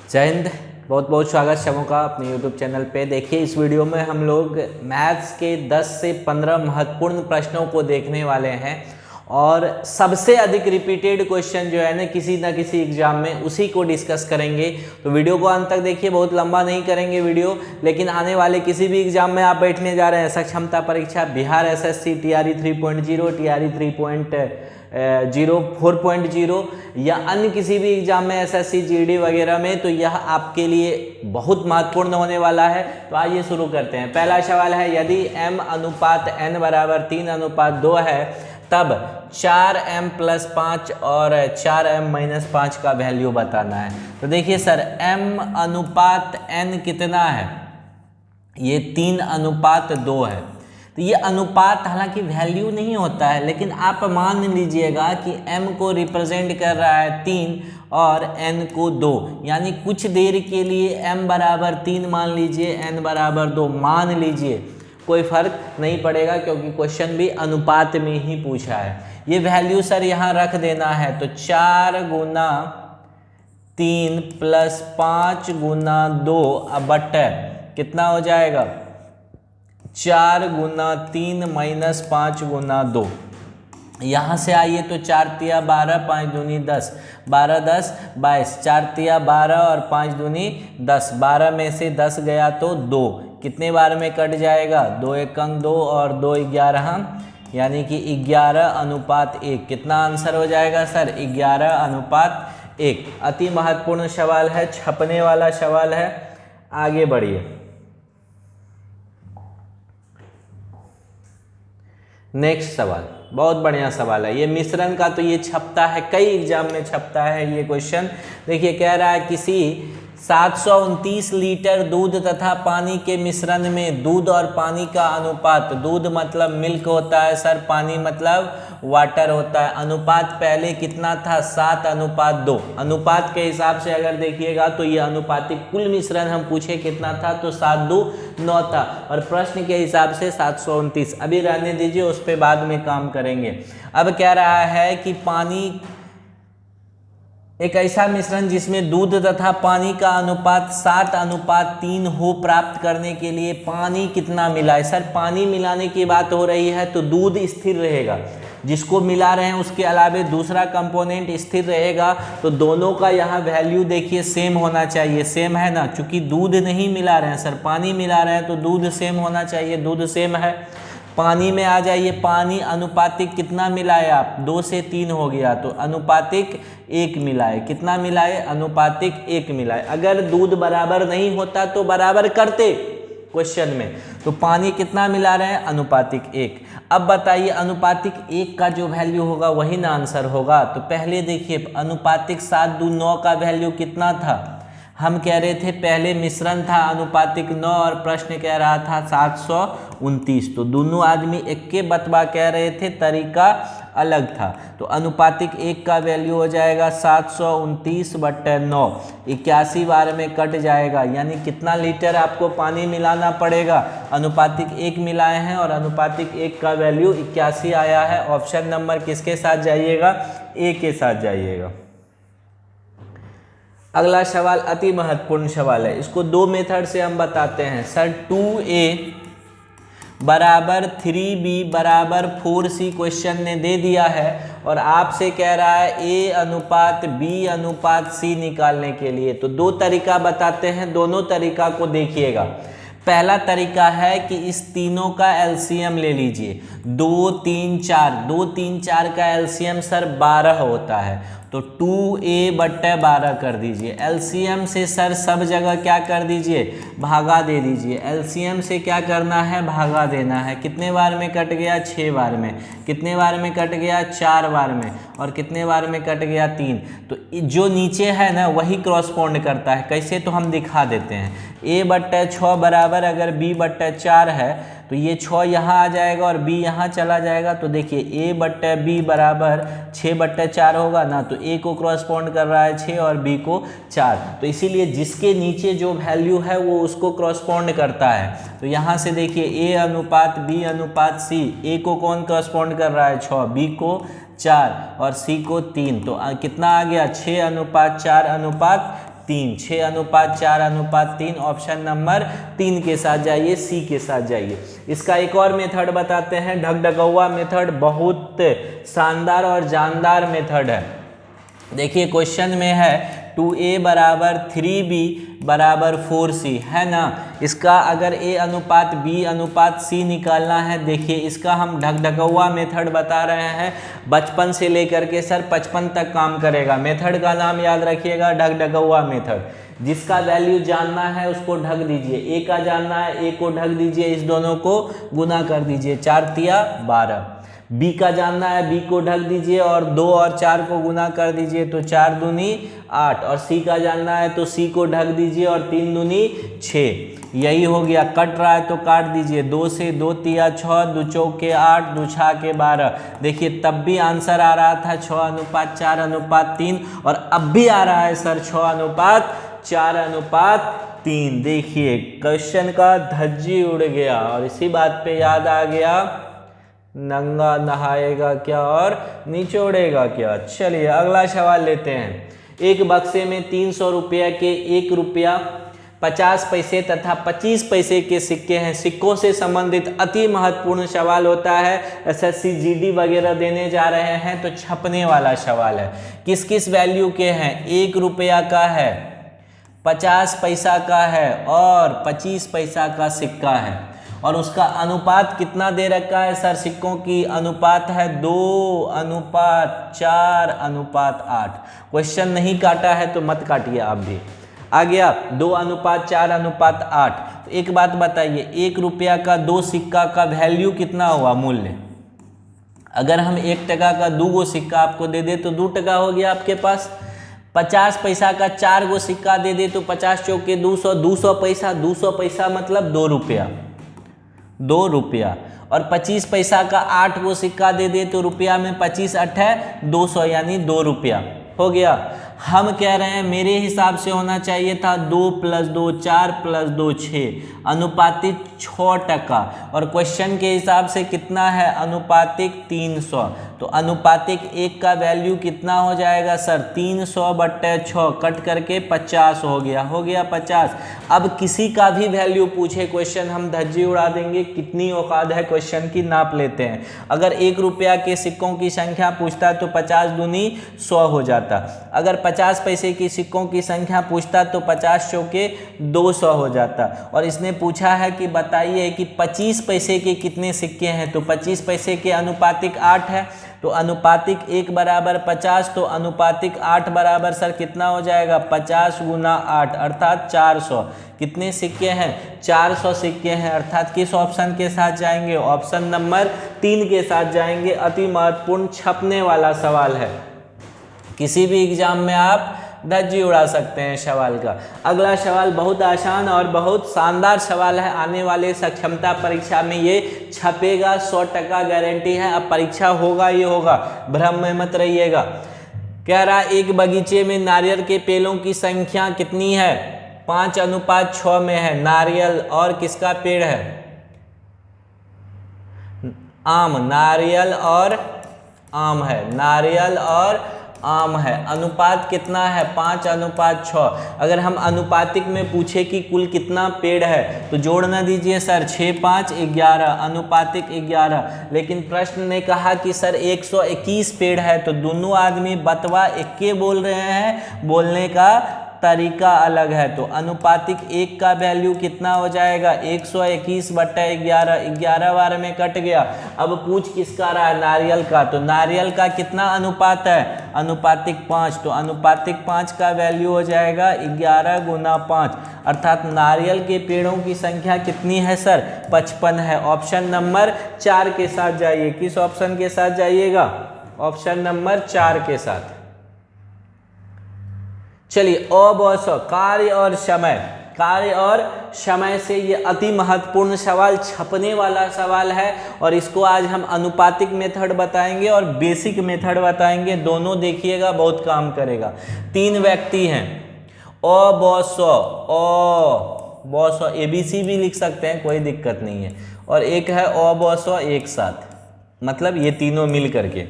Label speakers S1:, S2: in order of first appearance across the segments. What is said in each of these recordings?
S1: जय हिंद। बहुत बहुत स्वागत सबों का अपने YouTube चैनल पे। देखिए इस वीडियो में हम लोग मैथ्स के 10 से 15 महत्वपूर्ण प्रश्नों को देखने वाले हैं और सबसे अधिक रिपीटेड क्वेश्चन जो है ना किसी एग्जाम में उसी को डिस्कस करेंगे। तो वीडियो को अंत तक देखिए, बहुत लंबा नहीं करेंगे वीडियो, लेकिन आने वाले किसी भी एग्जाम में आप बैठने जा रहे हैं, सक्षमता परीक्षा, बिहार SSC TRE 3.0, TRE 3.0, 4.0 या अन्य किसी भी एग्जाम में SSC GD वगैरह में, तो यह आपके लिए बहुत महत्वपूर्ण होने वाला है। तो आइए शुरू करते हैं। पहला सवाल है, यदि m अनुपात n बराबर 3:2 है तब 4m + 5 और 4m - 5 का वैल्यू बताना है। तो देखिए सर, m अनुपात n कितना है? ये 3:2 है। तो ये अनुपात हालांकि वैल्यू नहीं होता है, लेकिन आप मान लीजिएगा कि m को रिप्रेजेंट कर रहा है 3 और n को 2, यानी कुछ देर के लिए m बराबर 3 मान लीजिए, n बराबर 2 मान लीजिए, कोई फर्क नहीं पड़ेगा क्योंकि क्वेश्चन भी अनुपात में ही पूछा है। ये वैल्यू सर यहाँ रख देना है। तो 4 × 3 + 5 × 2 बटे कितना हो जाएगा? 4 × 3 - 5 × 2। यहाँ से आइए तो 4 तिया 12, 5 दूनी 10, 12 10 22, 4 तिया 12 और 5 दूनी 10, 12 में से 10 गया तो 2, कितने बार में कट जाएगा? 2 × 1 = 2 और 2 = 11, यानी कि 11:1। कितना आंसर हो जाएगा सर? 11:1। अति महत्वपूर्ण सवाल है, छपने वाला सवाल है। आगे बढ़िए। नेक्स्ट सवाल बहुत बढ़िया सवाल है। ये मिश्रण का तो ये छपता है, कई एग्जाम में छपता है ये क्वेश्चन। देखिए कह रहा है, किसी 729 लीटर दूध तथा पानी के मिश्रण में दूध और पानी का अनुपात, दूध मतलब मिल्क होता है सर, पानी मतलब वाटर होता है, अनुपात पहले कितना था? 7:2। अनुपात के हिसाब से अगर देखिएगा तो ये अनुपातिक कुल मिश्रण हम पूछे कितना था, तो 7×2 9 था, और प्रश्न के हिसाब से 729। अभी रहने दीजिए, उस पर बाद में काम करेंगे। अब कह रहा है कि पानी, एक ऐसा मिश्रण जिसमें दूध तथा पानी का अनुपात 7:3 हो, प्राप्त करने के लिए पानी कितना मिलाए? सर पानी मिलाने की बात हो रही है तो दूध स्थिर रहेगा, जिसको मिला रहे हैं उसके अलावे दूसरा कंपोनेंट स्थिर रहेगा। तो दोनों का यहाँ वैल्यू देखिए सेम होना चाहिए, सेम है ना, क्योंकि दूध नहीं मिला रहे हैं सर, पानी मिला रहे हैं तो दूध सेम होना चाहिए, दूध सेम है। पानी में आ जाइए, पानी अनुपातिक कितना मिलाए आप? 2 से 3 हो गया, तो अनुपातिक 1 मिलाए। कितना मिलाए? अनुपातिक 1 मिलाए। अगर दूध बराबर नहीं होता तो बराबर करते क्वेश्चन में। तो पानी कितना मिला रहे हैं? अनुपातिक 1। अब बताइए अनुपातिक 1 का जो वैल्यू होगा वही ना आंसर होगा। तो पहले देखिए, अनुपातिक 7×2 9 का वैल्यू कितना था? हम कह रहे थे पहले मिश्रण था अनुपातिक 9 और प्रश्न कह रहा था 729। तो दोनों आदमी एक के बतवा कह रहे थे, तरीका अलग था। तो अनुपातिक 1 का वैल्यू हो जाएगा 729/9, 81 बार में कट जाएगा, यानी कितना लीटर आपको पानी मिलाना पड़ेगा? अनुपातिक 1 मिलाए हैं और अनुपातिक 1 का वैल्यू 81 आया है। ऑप्शन नंबर किसके साथ जाइएगा? ए के साथ जाइएगा। अगला सवाल अति महत्वपूर्ण सवाल है, इसको 2 मेथड से हम बताते हैं। Sir 2a = 3b = 4c question ने दे दिया है और आपसे कह रहा है a/b/c निकालने के लिए। तो 2 तरीका बताते हैं, दोनों तरीका को देखिएगा। पहला तरीका है कि इस तीनों का एलसीएम ले लीजिए, 2 3 4, 2 3 4 का एलसीएम सर 12 होता है, तो 2a/12 कर दीजिए। एलसीएम से सर सब जगह क्या कर दीजिए? भागा दे दीजिए। एलसीएम से क्या करना है? भागा देना है। कितने बार में कट गया? 6 बार में। कितने बार में कट गया? 4 बार में। और कितने बार में कट गया? 3। तो जो नीचे है ना वही क्रॉसपोंड करता है। कैसे? तो हम दिखा देते हैं। a/6 बराबर अगर b/4 है तो ये 6 यहाँ आ जाएगा और b यहाँ चला जाएगा। तो देखिए a/b बराबर 6/4 होगा ना, तो a को क्रॉसपोंड कर रहा है 6 और b को 4। तो इसीलिए जिसके नीचे जो वैल्यू है वो उसको क्रॉसपोंड करता है। तो यहाँ से देखिए a/b/c, a को कौन क्रॉसपोंड कर रहा है? 6, b को 4 और c को 3। तो कितना आ गया? 6:4:3। 3, 6:4:3, ऑप्शन नंबर 3 के साथ जाइए, सी के साथ जाइए। इसका एक और मेथड बताते हैं, ढगढगौआ मेथड, बहुत शानदार और जानदार मेथड है। देखिए क्वेश्चन में है 2a = 3b = 4c, है ना। इसका अगर a अनुपात b अनुपात c निकालना है, देखिए इसका हम ढगढगौआ मेथड बता रहे हैं, बचपन से लेकर के सर 55 तक काम करेगा। मेथड का नाम याद रखिएगा, ढगढगौआ मेथड। जिसका वैल्यू जानना है उसको ढक दीजिए, a का जानना है, a को ढक दीजिए, इस दोनों को गुना कर दीजिए, 4 तिया 12। b का जानना है, b को ढक दीजिए और 2 और 4 को गुना कर दीजिए, तो 4 दूनी 8। और c का जानना है तो c को ढक दीजिए और 3 दूनी 6। यही हो गया। कट रहा है तो काट दीजिए, 2 से 2 तिया 6, 2 चौके 8, 2 छाके 12। देखिए तब भी आंसर आ रहा था 6:4:3 और अब भी आ रहा है सर 6:4:3। देखिए क्वेश्चन का धज्जी उड़ गया और इसी बात पे याद आ गया, नंगा नहाएगा क्या और निचोड़ेगा क्या। चलिए अगला सवाल लेते हैं। एक बक्से में 300 रुपये के 1 रुपया 50 पैसे तथा 25 पैसे के सिक्के हैं। सिक्कों से संबंधित अति महत्वपूर्ण सवाल होता है, एसएससी जीडी वगैरह देने जा रहे हैं तो छपने वाला सवाल है। किस किस वैल्यू के हैं? 1 रुपया का है, 50 पैसा का है और 25 पैसा का सिक्का है। और उसका अनुपात कितना दे रखा है सर? सिक्कों की अनुपात है 2:4:8। क्वेश्चन नहीं काटा है तो मत काटिए आप भी। आ गया 2:4:8। तो एक बात बताइए, 1 रुपया का 2 सिक्का का वैल्यू कितना हुआ, मूल्य? अगर हम 1 टका का 2 गो सिक्का आपको दे दे तो 2 टका हो गया आपके पास। 50 पैसा का 4 गो सिक्का दे दे तो 50 चौके 200, 200 पैसा, 200 पैसा मतलब 2 रुपया, 2 रुपया। और 25 पैसा का 8 गो सिक्का दे दे तो रुपया में 25 8 200 यानी 2 रुपया हो गया। हम कह रहे हैं मेरे हिसाब से होना चाहिए था 2 + 2 4 + 2 6, अनुपातिक 6 टका। और क्वेश्चन के हिसाब से कितना है? अनुपातिक 300। तो अनुपातिक 1 का वैल्यू कितना हो जाएगा सर? 300/6 कट करके 50 हो गया, 50। अब किसी का भी वैल्यू पूछे क्वेश्चन, हम धज्जी उड़ा देंगे। कितनी औकात है क्वेश्चन की, नाप लेते हैं। अगर 1 रुपया के सिक्कों की संख्या पूछता तो 50 दूनी 100 हो जाता। अगर 50 पैसे की सिक्कों की संख्या पूछता तो 50 चौके 200 हो जाता। और इसने पूछा है कि बताइए कि 25 पैसे के कितने सिक्के हैं, तो 25 पैसे के अनुपातिक 8 है, तो अनुपातिक 1 = 50, तो अनुपातिक 8 बराबर सर कितना हो जाएगा? 50 × 8 अर्थात 400। कितने सिक्के हैं? 400 सिक्के हैं। अर्थात किस ऑप्शन के साथ जाएंगे? ऑप्शन नंबर 3 के साथ जाएंगे। अति महत्वपूर्ण छपने वाला सवाल है, किसी भी एग्जाम में आप धज्जी उड़ा सकते हैं सवाल का। अगला सवाल बहुत आसान और बहुत शानदार सवाल है, आने वाले सक्षमता परीक्षा में ये छपेगा, 100 टका गारंटी है। अब परीक्षा होगा ये होगा, भ्रम में मत रहिएगा। कह रहा एक बगीचे में नारियल के पेड़ों की संख्या कितनी है? 5:6 में है। नारियल और किसका पेड़ है? आम। नारियल और आम है, नारियल और आम है। अनुपात कितना है? 5:6। अगर हम अनुपातिक में पूछे कि कुल कितना पेड़ है तो जोड़ ना दीजिए सर, 6 5 11, अनुपातिक 11। लेकिन प्रश्न ने कहा कि सर 121 पेड़ है, तो दोनों आदमी बतवा एक बोल रहे हैं, बोलने का तरीका अलग है। तो अनुपातिक 1 का वैल्यू कितना हो जाएगा? 121/11, 11 बार में कट गया। अब पूछ किसका रहा है? नारियल का। तो नारियल का कितना अनुपात है? अनुपातिक 5। तो अनुपातिक 5 का वैल्यू हो जाएगा 11 × 5, अर्थात नारियल के पेड़ों की संख्या कितनी है सर? 55 है। ऑप्शन नंबर 4 के साथ जाइए। किस ऑप्शन के साथ जाइएगा? ऑप्शन नंबर 4 के साथ। चलिए कार्य और समय, कार्य और समय से ये अति महत्वपूर्ण सवाल, छपने वाला सवाल है। और इसको आज हम अनुपातिक मेथड बताएंगे और बेसिक मेथड बताएंगे, दोनों देखिएगा बहुत काम करेगा। 3 व्यक्ति हैं, ABC भी लिख सकते हैं, कोई दिक्कत नहीं है। और एक है एक साथ, मतलब ये तीनों मिल करके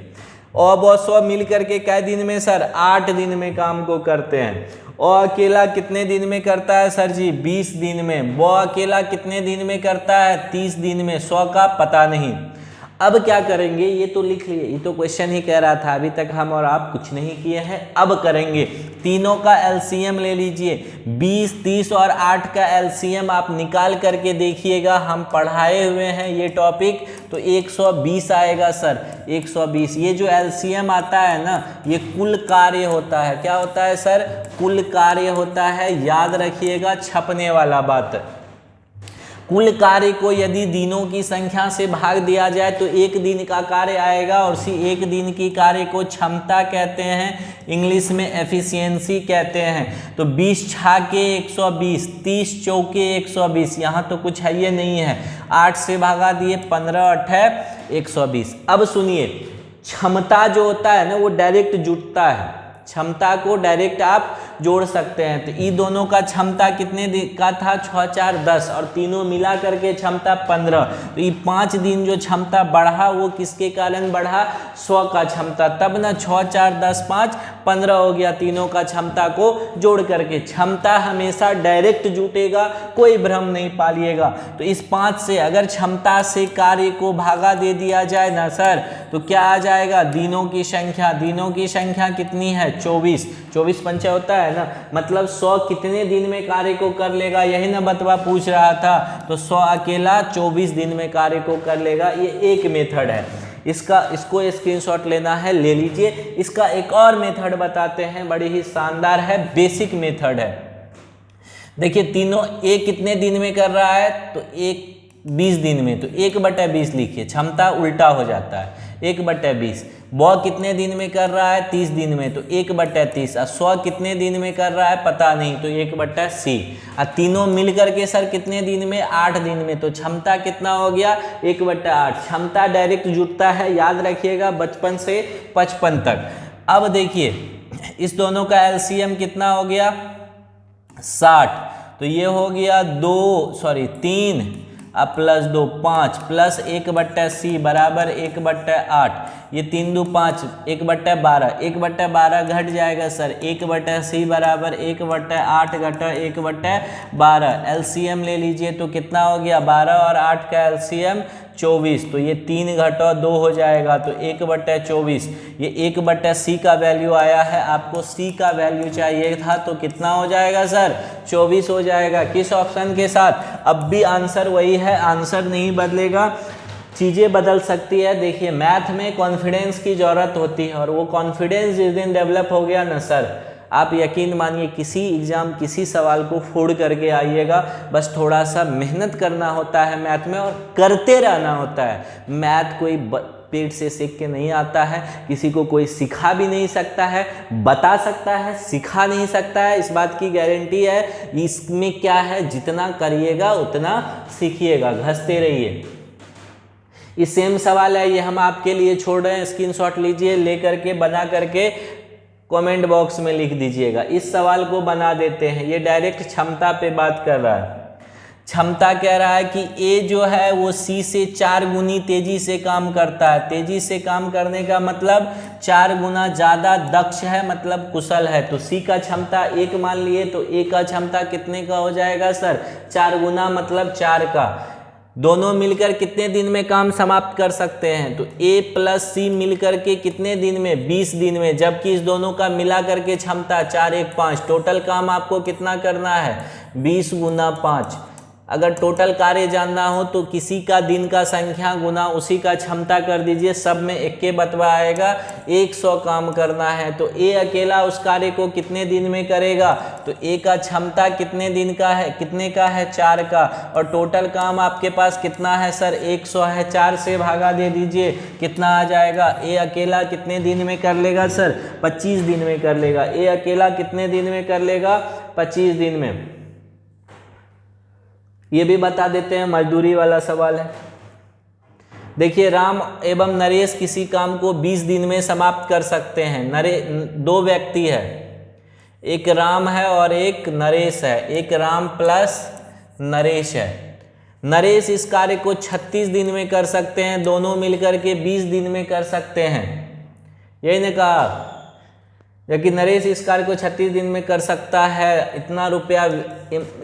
S1: मिल करके कै दिन में सर? 8 दिन में काम को करते हैं। ओ अकेला कितने दिन में करता है सर जी? 20 दिन में। वो अकेला कितने दिन में करता है? 30 दिन में। 100 का पता नहीं। अब क्या करेंगे? ये तो लिख लिए, ये तो क्वेश्चन ही कह रहा था, अभी तक हम और आप कुछ नहीं किए हैं। अब करेंगे, तीनों का एलसीएम ले लीजिए। 20, 30 और 8 का एलसीएम आप निकाल करके देखिएगा, हम पढ़ाए हुए हैं ये टॉपिक, तो 120 आएगा सर। 120 ये जो एलसीएम आता है ना, ये कुल कार्य होता है। क्या होता है सर? कुल कार्य होता है। याद रखिएगा छपने वाला बात। कुल कार्य को यदि दिनों की संख्या से भाग दिया जाए तो एक दिन का कार्य आएगा, और उसी एक दिन की कार्य को क्षमता कहते हैं, इंग्लिश में एफिशिएंसी कहते हैं। तो 20 छाके 120, 30 चौके 120, यहाँ तो कुछ है ये नहीं है। 8 से भागा दिए, 15 8 120। अब सुनिए, क्षमता जो होता है ना वो डायरेक्ट जुड़ता है, क्षमता को डायरेक्ट आप जोड़ सकते हैं। तो ये दोनों का क्षमता कितने दिन का था? 6 4 10, और तीनों मिला करके क्षमता 15। तो ये 5 दिन जो क्षमता बढ़ा वो किसके कारण बढ़ा? 100 का क्षमता। तब ना 6 4 10 5 15 हो गया, तीनों का क्षमता को जोड़ करके। क्षमता हमेशा डायरेक्ट जुटेगा, कोई भ्रम नहीं पालिएगा। तो इस 5 से अगर क्षमता से कार्य को भागा दे दिया जाए ना सर, तो क्या आ जाएगा? दिनों की संख्या। दिनों की संख्या कितनी है? 24। 24 पंचा होता है ना, मतलब 100 कितने दिन में कार्य को कर लेगा? यही ना बतवा पूछ रहा था। तो 100 अकेला 24 दिन में कार्य को कर लेगा। ये एक मेथड है इसको स्क्रीनशॉट लेना है, ले लीजिए। इसका एक और मेथड बताते हैं, बड़ी ही शानदार है, बेसिक मेथड है। देखिए तीनों, एक कितने दिन में कर रहा है? तो एक 20 दिन में, तो 1/20 लिखिए, क्षमता उल्टा हो जाता है। 1/20। वो कितने दिन में कर रहा है? 30 दिन में, तो 1/30। और 100 कितने दिन में कर रहा है? पता नहीं, तो 1/c। और तीनों मिल करके सर कितने दिन में? 8 दिन में। तो क्षमता कितना हो गया? 1/8। क्षमता डायरेक्ट जुड़ता है, याद रखिएगा, बचपन से 55 तक। अब देखिए इस दोनों का एलसीएम कितना हो गया? 60। तो ये हो गया 3 प्लस 2 5 प्लस 1/c बराबर 1/8। ये 3 2 5, 1/12। 1/12 घट जाएगा सर, 1/c बराबर 1/8 घटा 1/12। एलसीएम ले लीजिए तो कितना हो गया? 12 और 8 का एलसीएम 24। तो ये 3 घटा 2 हो जाएगा, तो 1/24। ये 1/c का वैल्यू आया है, आपको c का वैल्यू चाहिए था, तो कितना हो जाएगा सर? 24 हो जाएगा। किस ऑप्शन के साथ? अब भी आंसर वही है, आंसर नहीं बदलेगा, चीज़ें बदल सकती है। देखिए मैथ में कॉन्फिडेंस की ज़रूरत होती है, और वो कॉन्फिडेंस जिस दिन डेवलप हो गया ना सर, आप यकीन मानिए किसी एग्ज़ाम, किसी सवाल को फोड़ करके आइएगा। बस थोड़ा सा मेहनत करना होता है मैथ में, और करते रहना होता है। मैथ कोई पेट से सीख के नहीं आता है, किसी को कोई सिखा भी नहीं सकता है, बता सकता है, सिखा नहीं सकता है, इस बात की गारंटी है। इसमें क्या है, जितना करिएगा उतना सीखिएगा, घसते रहिए। ये सेम सवाल है, ये हम आपके लिए छोड़ रहे हैं, स्क्रीनशॉट लीजिए, ले करके बना करके कमेंट बॉक्स में लिख दीजिएगा। इस सवाल को बना देते हैं, ये डायरेक्ट क्षमता पे बात कर रहा है। क्षमता कह रहा है कि A जो है वो C से 4 गुनी तेजी से काम करता है। तेजी से काम करने का मतलब 4 गुना ज़्यादा दक्ष है, मतलब कुशल है। तो C का क्षमता 1 मान लिए, तो A का क्षमता कितने का हो जाएगा सर? 4 गुना मतलब 4 का। दोनों मिलकर कितने दिन में काम समाप्त कर सकते हैं? तो A प्लस C मिलकर के कितने दिन में? 20 दिन में। जबकि इस दोनों का मिला करके क्षमता 4 1 5। टोटल काम आपको कितना करना है? 20 गुना 5। अगर टोटल कार्य जानना हो तो किसी का दिन का संख्या गुना उसी का क्षमता कर दीजिए, सब में एक के बतवा आएगा। 100 काम करना है, तो A अकेला उस कार्य को कितने दिन में करेगा? तो A का क्षमता कितने दिन का है, कितने का है? 4 का। और टोटल काम आपके पास कितना है सर? 100 है। 4 से भागा दे दीजिए, कितना आ जाएगा? A अकेला कितने दिन में कर लेगा सर? 25 दिन में कर लेगा। A अकेला कितने दिन में कर लेगा? 25 दिन में। ये भी बता देते हैं, मजदूरी वाला सवाल है। देखिए राम एवं नरेश किसी काम को 20 दिन में समाप्त कर सकते हैं। 2 व्यक्ति है, एक राम है और एक नरेश है। एक राम प्लस नरेश है। नरेश इस कार्य को 36 दिन में कर सकते हैं, दोनों मिलकर के 20 दिन में कर सकते हैं। यही ने कहा जबकि नरेश इस कार्य को 36 दिन में कर सकता है, इतना रुपया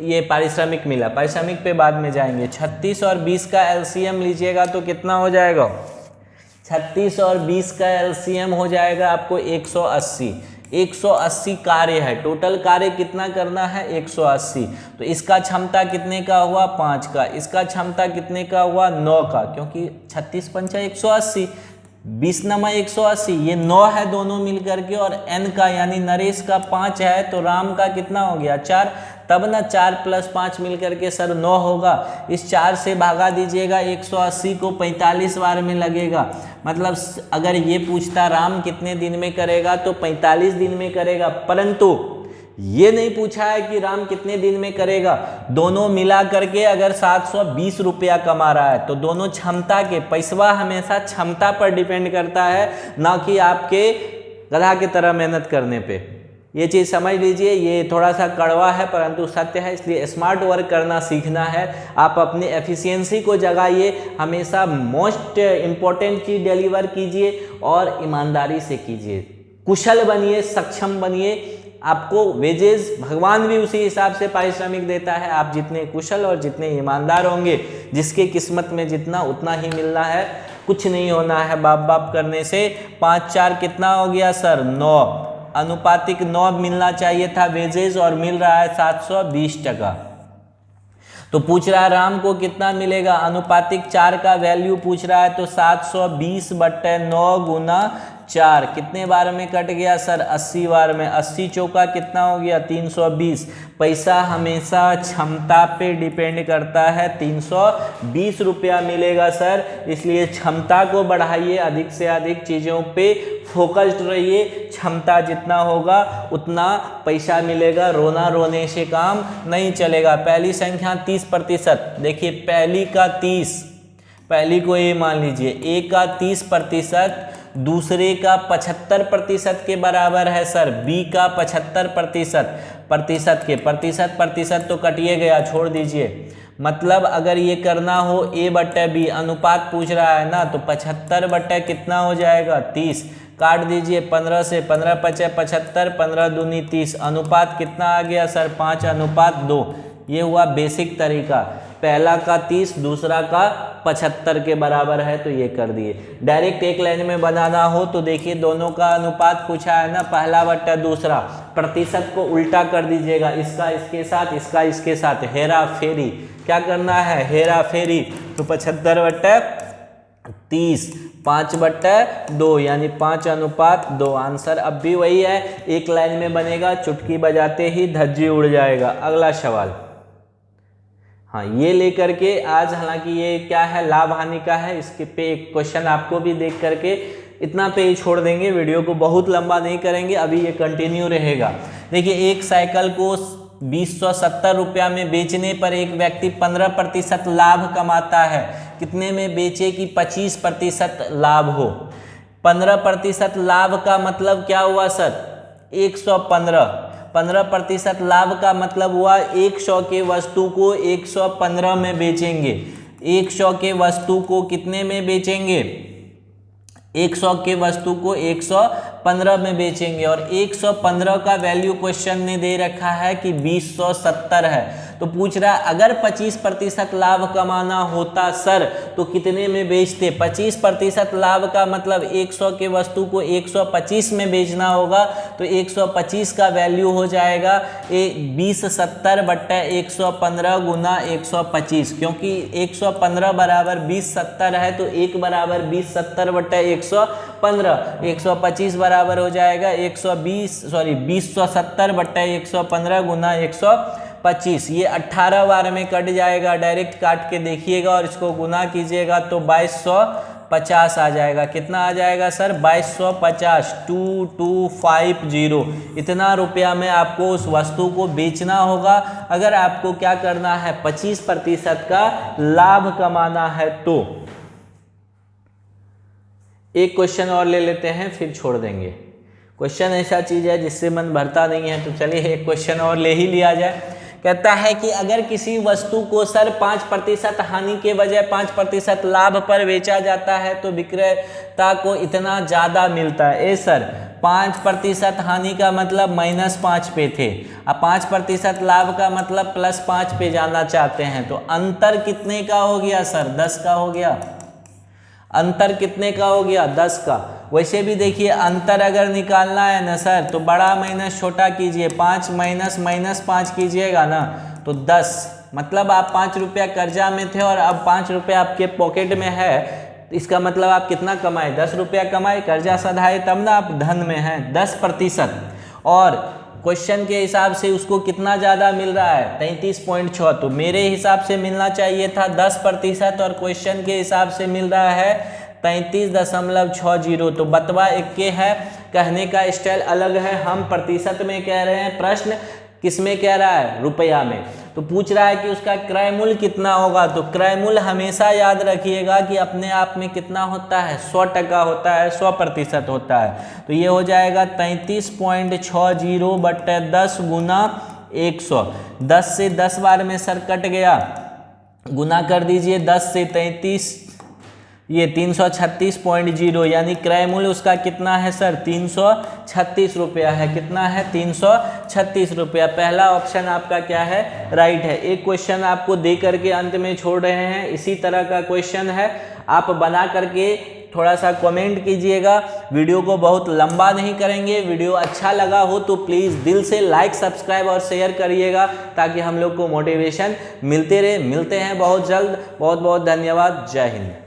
S1: ये पारिश्रमिक मिला। पारिश्रमिक पे बाद में जाएंगे। 36 और 20 का एलसीएम लीजिएगा तो कितना हो जाएगा? 36 और 20 का एलसीएम हो जाएगा आपको 180। 180 कार्य है, टोटल कार्य कितना करना है? 180। तो इसका क्षमता कितने का हुआ? 5 का। इसका क्षमता कितने का हुआ? 9 का, क्योंकि 36 पंचा 180, 20 नमा 180, ये 9 है दोनों मिलकर के, और n का यानी नरेश का 5 है, तो राम का कितना हो गया? 4। तब ना 4 + 5 मिलकर के सर 9 होगा। इस 4 से भागा दीजिएगा 180 को, 45 बार में लगेगा। मतलब अगर ये पूछता राम कितने दिन में करेगा तो 45 दिन में करेगा, परंतु ये नहीं पूछा है कि राम कितने दिन में करेगा। दोनों मिला करके अगर 720 रुपया कमा रहा है तो दोनों क्षमता के, पैसवा हमेशा क्षमता पर डिपेंड करता है, ना कि आपके गधा की तरह मेहनत करने पे। ये चीज़ समझ लीजिए। ये थोड़ा सा कड़वा है परंतु सत्य है, इसलिए स्मार्ट वर्क करना सीखना है। आप अपनी एफिशिएंसी को जगाइए, हमेशा मोस्ट इम्पोर्टेंट चीज़ डिलीवर कीजिए और ईमानदारी से कीजिए। कुशल बनिए, सक्षम बनिए। आपको वेजेस भगवान भी उसी हिसाब से पारिश्रमिक देता है। आप जितने कुशल और जितने ईमानदार होंगे, जिसके किस्मत में जितना उतना ही मिलना है, कुछ नहीं होना है बाप बाप करने से। 5 4 कितना हो गया सर? 9। अनुपातिक 9 मिलना चाहिए था वेजेस, और मिल रहा है 720 टका। तो पूछ रहा है राम को कितना मिलेगा? अनुपातिक 4 का वैल्यू पूछ रहा है, तो 720/9 गुना 4 कितने बार में कट गया सर? 80 बार में। 80 चौका कितना हो गया? 320। पैसा हमेशा क्षमता पे डिपेंड करता है। 320 रुपया मिलेगा सर, इसलिए क्षमता को बढ़ाइए, अधिक से अधिक चीज़ों पे फोकस्ड रहिए। क्षमता जितना होगा उतना पैसा मिलेगा, रोना रोने से काम नहीं चलेगा। पहली संख्या 30%, देखिए पहली का 30, पहली को ये मान लीजिए, ए का 30%, दूसरे का 75% के बराबर है सर, बी का 75%। प्रतिशत तो कटिए गया, छोड़ दीजिए। मतलब अगर ये करना हो A/B, अनुपात पूछ रहा है ना, तो 75 कितना हो जाएगा? 30। काट दीजिए 15 से, 15 × 5 = 75, 15 दूनी 30। अनुपात कितना आ गया सर? 5:2। ये हुआ बेसिक तरीका। पहला का 30, दूसरा का 75 के बराबर है, तो ये कर दिए। डायरेक्ट एक लाइन में बनाना हो तो देखिए दोनों का अनुपात पूछा है ना, पहला बट्टा दूसरा, प्रतिशत को उल्टा कर दीजिएगा, इसका इसके साथ, इसका इसके साथ, हेरा फेरी। क्या करना है? हेरा फेरी। तो 75/30, 5/2 यानी 5:2। आंसर अब भी वही है, एक लाइन में बनेगा, चुटकी बजाते ही धज्जी उड़ जाएगा। अगला सवाल, हाँ ये लेकर के आज, हालांकि ये क्या है, लाभ हानि का है, इसके पे एक क्वेश्चन आपको भी देख करके इतना पे ही छोड़ देंगे, वीडियो को बहुत लंबा नहीं करेंगे, अभी ये कंटिन्यू रहेगा। देखिए एक साइकिल को 270 रुपया में बेचने पर एक व्यक्ति 15% लाभ कमाता है। कितने में बेचे कि 25% लाभ हो? 15% लाभ का मतलब क्या हुआ सर? 115। 15% लाभ का मतलब हुआ 100 के वस्तु को 115 में बेचेंगे। 100 के वस्तु को कितने में बेचेंगे? 100 के वस्तु को 115 में बेचेंगे। और 115 का वैल्यू क्वेश्चन ने दे रखा है कि 270 है। तो पूछ रहा है अगर 25% लाभ कमाना होता सर तो कितने में बेचते? 25% लाभ का मतलब 100 के वस्तु को 125 में बेचना होगा, तो 125 का वैल्यू हो जाएगा 270/115 गुना 125, क्योंकि 115 बराबर 270 है, तो 1 बराबर 270/115, 125 बराबर हो जाएगा 270/115 गुना 125। ये 18 बार में कट जाएगा, डायरेक्ट काट के देखिएगा और इसको गुना कीजिएगा तो 2250 आ जाएगा। कितना आ जाएगा सर? 2250, 2250। इतना रुपया में आपको उस वस्तु को बेचना होगा अगर आपको क्या करना है? 25% का लाभ कमाना है। तो एक क्वेश्चन और ले लेते हैं फिर छोड़ देंगे। क्वेश्चन ऐसा चीज है जिससे मन भरता नहीं है, तो चलिए एक क्वेश्चन और ले ही लिया जाए। कहता है कि अगर किसी वस्तु को सर 5% हानि के बजाय 5% लाभ पर बेचा जाता है तो विक्रेता को इतना ज़्यादा मिलता है। ए सर 5% हानि का मतलब -5 पे थे, अब 5% लाभ का मतलब +5 पे जाना चाहते हैं, तो अंतर कितने का हो गया सर? 10 का हो गया। अंतर कितने का हो गया? 10 का। वैसे भी देखिए अंतर अगर निकालना है ना सर, तो बड़ा माइनस छोटा कीजिए, 5 माइनस -5 कीजिएगा ना तो 10, मतलब आप 5 रुपया कर्जा में थे और अब 5 रुपया आपके पॉकेट में है, इसका मतलब आप कितना कमाए? 10 रुपया कमाए, कर्जा सधाए तब ना आप धन में हैं। 10%, और क्वेश्चन के हिसाब से उसको कितना ज़्यादा मिल रहा है? 33.6, तो मेरे हिसाब से मिलना चाहिए था 10% और क्वेश्चन के हिसाब से मिल रहा है 33.60। तो बतवा एक के है, कहने का स्टाइल अलग है, हम प्रतिशत में कह रहे हैं, प्रश्न किस में कह रहा है? रुपया में। तो पूछ रहा है कि उसका क्रय मूल्य कितना होगा, तो क्रय मूल्य हमेशा याद रखिएगा कि अपने आप में कितना होता है? 100% होता है, 100% होता है। तो ये हो जाएगा 33.60 बटे 10 गुना 100। 10 से 10 बार में सर कट गया, गुना कर दीजिए 10 से 33, ये 336.0, यानी क्रय मूल्य उसका कितना है सर? 336 रुपया है। कितना है? 336 रुपया। पहला ऑप्शन आपका क्या है? राइट है। एक क्वेश्चन आपको दे करके अंत में छोड़ रहे हैं, इसी तरह का क्वेश्चन है, आप बना करके थोड़ा सा कमेंट कीजिएगा। वीडियो को बहुत लंबा नहीं करेंगे, वीडियो अच्छा लगा हो तो प्लीज़ दिल से लाइक, सब्सक्राइब और शेयर करिएगा, ताकि हम लोग को मोटिवेशन मिलते रहे। मिलते हैं बहुत जल्द। बहुत बहुत धन्यवाद। जय हिंद।